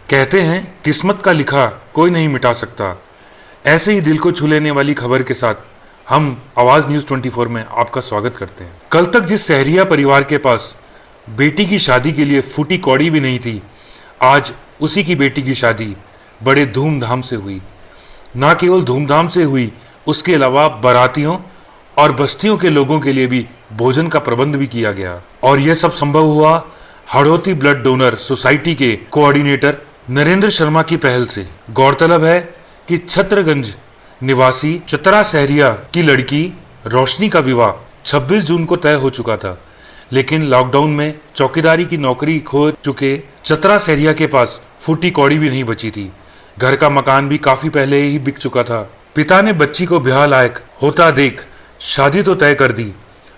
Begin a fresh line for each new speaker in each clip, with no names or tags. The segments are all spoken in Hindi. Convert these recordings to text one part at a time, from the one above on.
कहते हैं किस्मत का लिखा कोई नहीं मिटा सकता। ऐसे ही दिल को छू लेने वाली खबर के साथ हम आवाज न्यूज 24 में आपका स्वागत करते हैं। कल तक जिस सहरिया परिवार के पास बेटी की शादी के लिए फूटी कौड़ी भी नहीं थी, आज उसी की बेटी की शादी बड़े धूमधाम से हुई। ना केवल धूमधाम से हुई, उसके अलावा बारातियों और बस्तियों के लोगों के लिए भी भोजन का प्रबंध भी किया गया। और यह सब संभव हुआ हड़ौती ब्लड डोनर सोसाइटी के कोऑर्डिनेटर नरेंद्र शर्मा की पहल से। गौरतलब है कि छत्रगंज निवासी चतरा सहरिया की लड़की रोशनी का विवाह 26 जून को तय हो चुका था, लेकिन लॉकडाउन में चौकीदारी की नौकरी खो चुके चतरा सहरिया के पास फूटी कौड़ी भी नहीं बची थी। घर का मकान भी काफी पहले ही बिक चुका था। पिता ने बच्ची को ब्याह लायक होता देख शादी तो तय कर दी,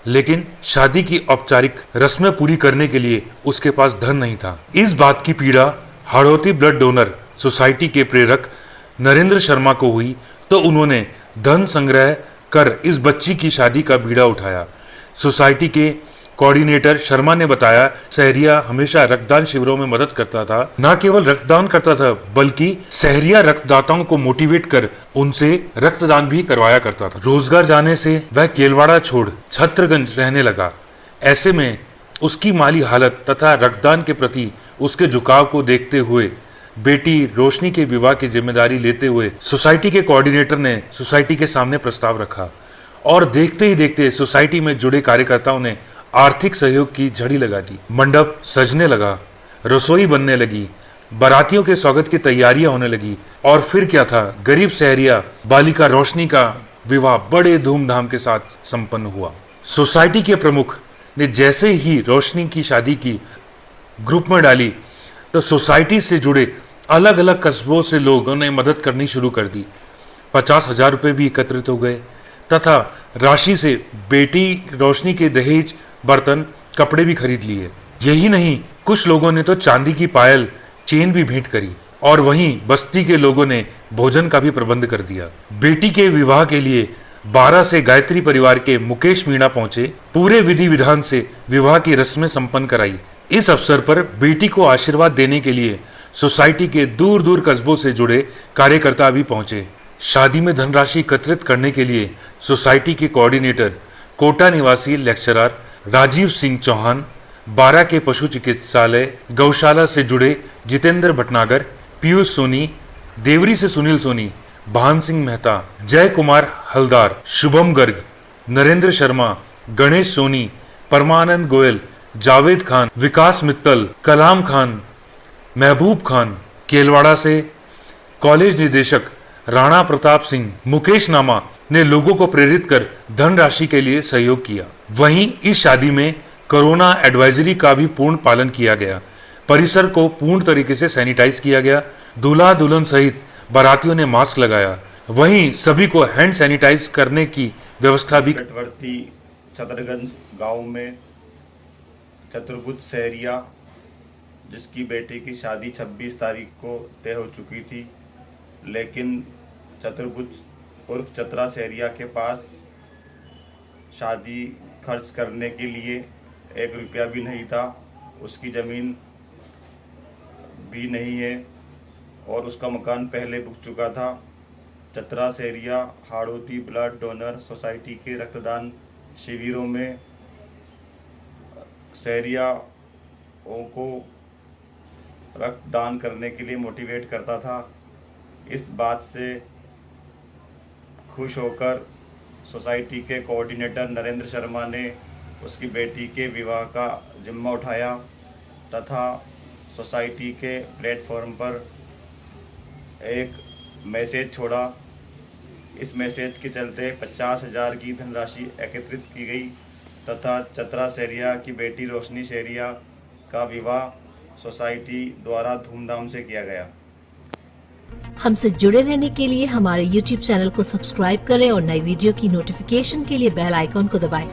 लेकिन शादी की औपचारिक रस्में पूरी करने के लिए उसके पास धन नहीं था। इस बात की पीड़ा हड़ौती ब्लड डोनर सोसाइटी के प्रेरक नरेंद्र शर्मा को हुई, तो उन्होंने धन संग्रह कर इस बच्ची की शादी का बीड़ा उठाया। सोसाइटी के कोऑर्डिनेटर शर्मा ने बताया, सहरिया हमेशा रक्तदान शिविरों में मदद करता था। न केवल रक्तदान करता था, बल्कि सहरिया रक्तदाताओं को मोटिवेट कर उनसे रक्तदान भी करवाया करता था। रोजगार जाने से वह केलवाड़ा छोड़ छत्रगंज रहने लगा। ऐसे में उसकी माली हालत तथा रक्तदान के प्रति उसके झुकाव को देखते हुए बेटी रोशनी के विवाह की जिम्मेदारी लेते हुए सोसाइटी के कोऑर्डिनेटर ने सोसाइटी के सामने प्रस्ताव रखा, और देखते ही देखते सोसाइटी में जुड़े कार्यकर्ताओं ने आर्थिक सहयोग की झड़ी लगा दी। मंडप सजने लगा, रसोई बनने लगी, बारातियों के स्वागत की तैयारियां होने लगी, और फिर क्या था, गरीब सहरिया बालिका रोशनी का विवाह बड़े धूमधाम के साथ संपन्न हुआ। सोसाइटी के प्रमुख ने जैसे ही रोशनी की शादी की ग्रुप में डाली, तो सोसाइटी से जुड़े अलग अलग कस्बों से लोगों ने मदद करनी शुरू कर दी। 50,000 रुपये भी एकत्रित हो गए तथा राशि से बेटी रोशनी के दहेज, बर्तन, कपड़े भी खरीद लिए। यही नहीं, कुछ लोगों ने तो चांदी की पायल, चेन भी भेंट करी, और वहीं बस्ती के लोगों ने भोजन का भी प्रबंध कर दिया। बेटी के विवाह के लिए 12 से गायत्री परिवार के मुकेश मीणा पहुंचे, पूरे विधि विधान से विवाह की रस्में संपन्न कराई। इस अवसर पर बेटी को आशीर्वाद देने के लिए सोसाइटी के दूर दूर कस्बों से जुड़े कार्यकर्ता भी पहुंचे। शादी में धनराशि एकत्रित करने के लिए सोसाइटी के कोऑर्डिनेटर कोटा निवासी लेक्चरर राजीव सिंह चौहान, 12 के पशु चिकित्सालय गौशाला से जुड़े जितेंद्र भटनागर, पीयूष सोनी, देवरी से सुनील सोनी, भान सिंह मेहता, जय कुमार हलदार, शुभम गर्ग, नरेंद्र शर्मा, गणेश सोनी, परमानंद गोयल, जावेद खान, विकास मित्तल, कलाम खान, महबूब खान, केलवाड़ा से कॉलेज निदेशक राणा प्रताप सिंह, मुकेश नामा ने लोगों को प्रेरित कर धनराशि के लिए सहयोग किया। वहीं इस शादी में कोरोना एडवाइजरी का भी पूर्ण पालन किया गया। परिसर को पूर्ण तरीके से सैनिटाइज किया गया। दूल्हा दुल्हन सहित बारातियों ने मास्क लगाया। वहीं सभी को हैंड सैनिटाइज करने की व्यवस्था भी।
तटवर्ती छतरगंज गांव में चतुर्भुज सहरिया, जिसकी बेटी की शादी 26 तारीख को तय हो चुकी थी, लेकिन चतुर्भुज उर्फ चतरा सहरिया के पास शादी खर्च करने के लिए 1 रुपया भी नहीं था। उसकी ज़मीन भी नहीं है और उसका मकान पहले बिक चुका था। Chatra Sahariya Hadoti blood donor society के रक्तदान शिविरों में सहरियाओं को रक्तदान करने के लिए मोटिवेट करता था। इस बात से खुश होकर सोसाइटी के कोऑर्डिनेटर नरेंद्र शर्मा ने उसकी बेटी के विवाह का जिम्मा उठाया तथा सोसाइटी के प्लेटफॉर्म पर एक मैसेज छोड़ा। इस मैसेज के चलते 50,000 की धनराशि एकत्रित की गई तथा चतरा सहरिया की बेटी रोशनी सहरिया का विवाह सोसाइटी द्वारा धूमधाम से किया गया।
हमसे जुड़े रहने के लिए हमारे YouTube चैनल को सब्सक्राइब करें और नई वीडियो की नोटिफिकेशन के लिए बेल आइकॉन को दबाएं।